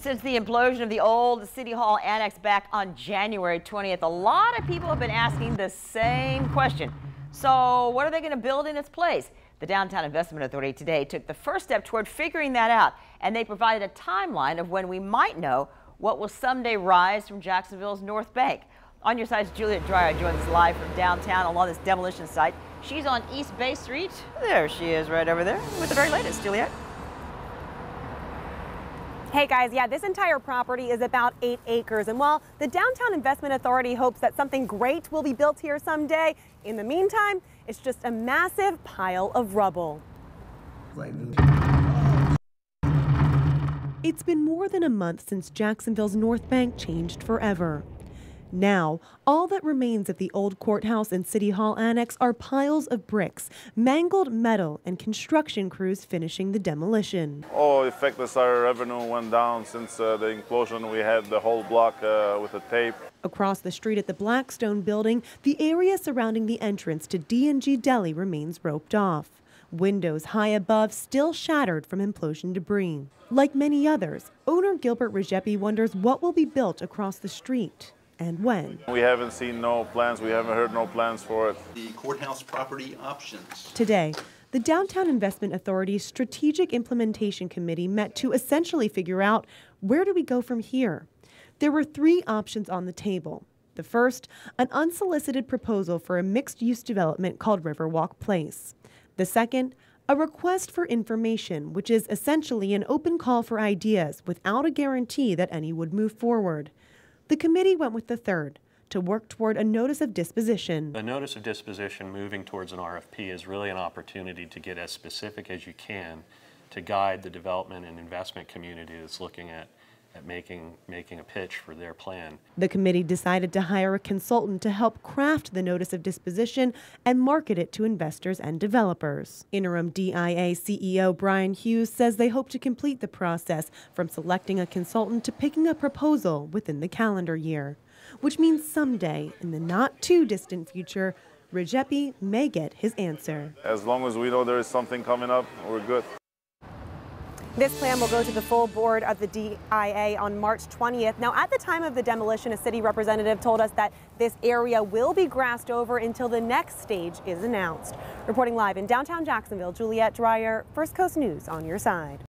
Since the implosion of the Old City Hall Annex back on January 20th, a lot of people have been asking the same question. So what are they going to build in its place? The Downtown Investment Authority today took the first step toward figuring that out, and they provided a timeline of when we might know what will someday rise from Jacksonville's Northbank. On your side's Juliet Dreyer joins us live from downtown along this demolition site. She's on East Bay Street. There she is right over there with the very latest. Juliet. Hey guys, yeah, this entire property is about 8 acres, and while the Downtown Investment Authority hopes that something great will be built here someday, in the meantime, it's just a massive pile of rubble. It's been more than a month since Jacksonville's Northbank changed forever. Now, all that remains at the old Courthouse and City Hall Annex are piles of bricks, mangled metal, and construction crews finishing the demolition. All affected, our revenue went down since the implosion. We had the whole block with the tape. Across the street at the Blackstone building, the area surrounding the entrance to D&G Deli remains roped off. Windows high above still shattered from implosion debris. Like many others, owner Gilbert Rigepi wonders what will be built across the street. And when. We haven't seen no plans. We haven't heard no plans for it. The courthouse property options. Today, the Downtown Investment Authority's Strategic Implementation Committee met to essentially figure out where do we go from here. There were 3 options on the table. The first, an unsolicited proposal for a mixed-use development called Riverwalk Place. The second, a request for information, which is essentially an open call for ideas without a guarantee that any would move forward. The committee went with the third, to work toward a notice of disposition. The notice of disposition moving towards an RFP is really an opportunity to get as specific as you can to guide the development and investment community that's looking at making a pitch for their plan. The committee decided to hire a consultant to help craft the notice of disposition and market it to investors and developers. Interim DIA CEO Brian Hughes says they hope to complete the process from selecting a consultant to picking a proposal within the calendar year, which means someday in the not too distant future, Rigepi may get his answer. As long as we know there is something coming up, we're good. This plan will go to the full board of the DIA on March 20th. Now, at the time of the demolition, a city representative told us that this area will be grassed over until the next stage is announced. Reporting live in downtown Jacksonville, Juliet Dreyer, First Coast News on your side.